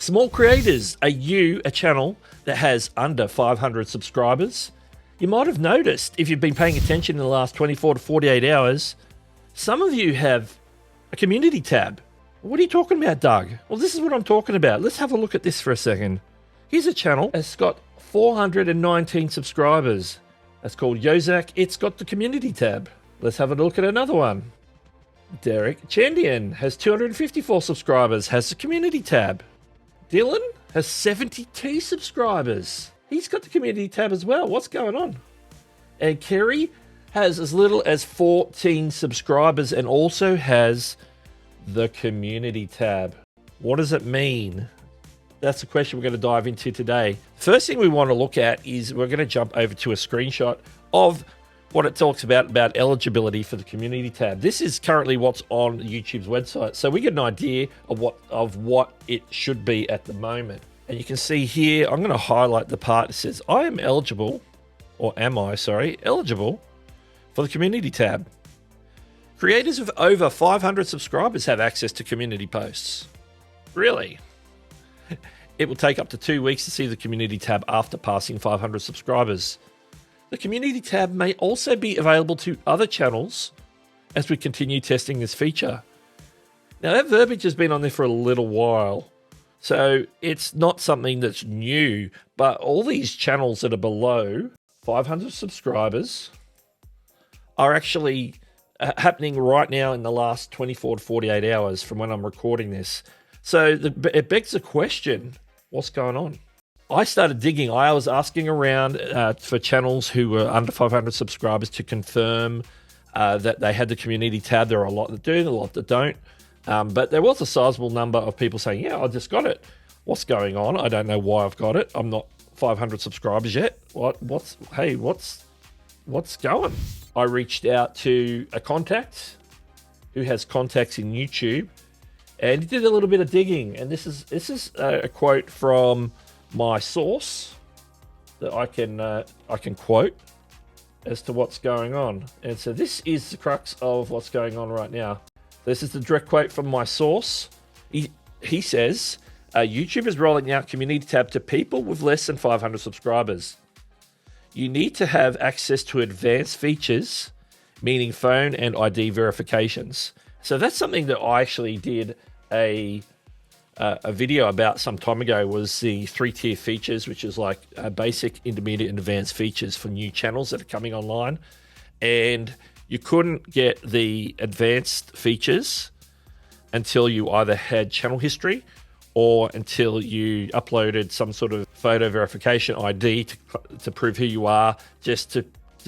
Small creators, are you a channel that has under 500 subscribers? You might have noticed, if you've been paying attention in the last 24 to 48 hours, some of you have a community tab. What are you talking about, Doug? Well, this is what I'm talking about. Let's have a look at this for a second. Here's a channel that's got 419 subscribers. That's called Yozak. It's got the community tab. Let's have a look at another one. Derek Chandian has 254 subscribers, has the community tab. Dylan has 72 subscribers. He's got the community tab as well. What's going on? And Kerry has as little as 14 subscribers and also has the community tab. What does it mean? That's the question we're going to dive into today. First thing we want to look at is we're going to jump over to a screenshot of what it talks about eligibility for the community tab. This is currently what's on YouTube's website, so we get an idea of what it should be at the moment. And you can see here, I'm going to highlight the part that says I am eligible, or am I, sorry, eligible for the community tab. Creators of over 500 subscribers have access to community posts. Really? It will take up to 2 weeks to see the community tab after passing 500 subscribers. The community tab may also be available to other channels as we continue testing this feature. Now, that verbiage has been on there for a little while, so it's not something that's new, but all these channels that are below 500 subscribers are actually happening right now in the last 24 to 48 hours from when I'm recording this. So it begs the question, what's going on? I started digging. I was asking around for channels who were under 500 subscribers to confirm that they had the community tab. There are a lot that do, a lot that don't. But there was a sizable number of people saying, yeah, I just got it. What's going on? I don't know why I've got it. I'm not 500 subscribers yet. What's going? I reached out to a contact who has contacts in YouTube, and he did a little bit of digging. And this is a quote from my source that I can quote as to what's going on. And so this is the crux of what's going on right now. This is the direct quote from my source. He says, YouTube is rolling out community tab to people with less than 500 subscribers. You need to have access to advanced features, meaning phone and ID verifications. So that's something that I actually did a video about some time ago, was the 3-tier features, which is like basic, intermediate, and advanced features for new channels that are coming online. And you couldn't get the advanced features until you either had channel history or until you uploaded some sort of photo verification ID to prove who you are, just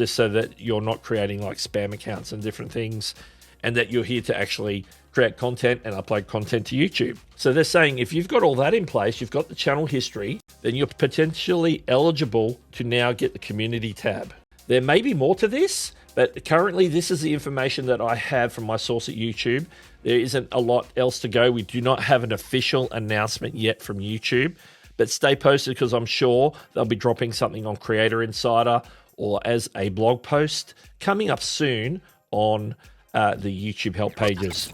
so that you're not creating like spam accounts and different things, and that you're here to actually create content and upload content to YouTube. So they're saying if you've got all that in place, you've got the channel history, then you're potentially eligible to now get the community tab. There may be more to this, but currently this is the information that I have from my source at YouTube. There isn't a lot else to go. We do not have an official announcement yet from YouTube, but stay posted because I'm sure they'll be dropping something on Creator Insider or as a blog post coming up soon on the YouTube help pages.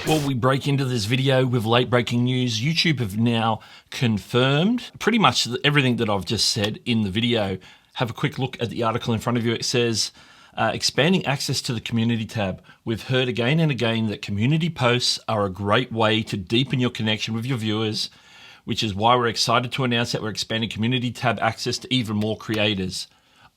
Well, we break into this video with late breaking news. YouTube have now confirmed pretty much everything that I've just said in the video. Have a quick look at the article in front of you. It says, expanding access to the community tab. We've heard again and again that community posts are a great way to deepen your connection with your viewers, which is why we're excited to announce that we're expanding community tab access to even more creators.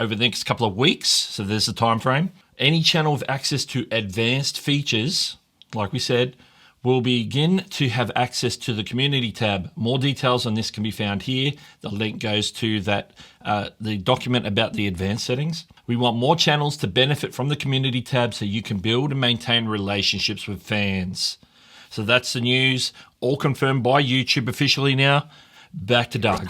Over the next couple of weeks, so there's the time frame, any channel with access to advanced features, like we said, will begin to have access to the community tab. More details on this can be found here. The link goes to that the document about the advanced settings. We want more channels to benefit from the community tab so you can build and maintain relationships with fans. So that's the news, all confirmed by YouTube officially now. Back to Doug.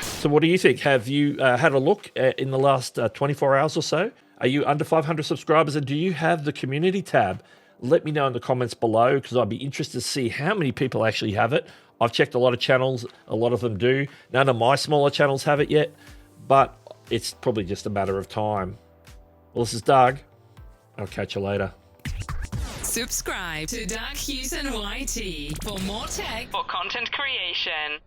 So what do you think? Have you had a look in the last 24 hours or so? Are you under 500 subscribers, and do you have the community tab? Let me know in the comments below, because I'd be interested to see how many people actually have it. I've checked a lot of channels. A lot of them do. None of my smaller channels have it yet, but it's probably just a matter of time. Well, this is Doug. I'll catch you later. Subscribe to Hewson YT for more tech for content creation.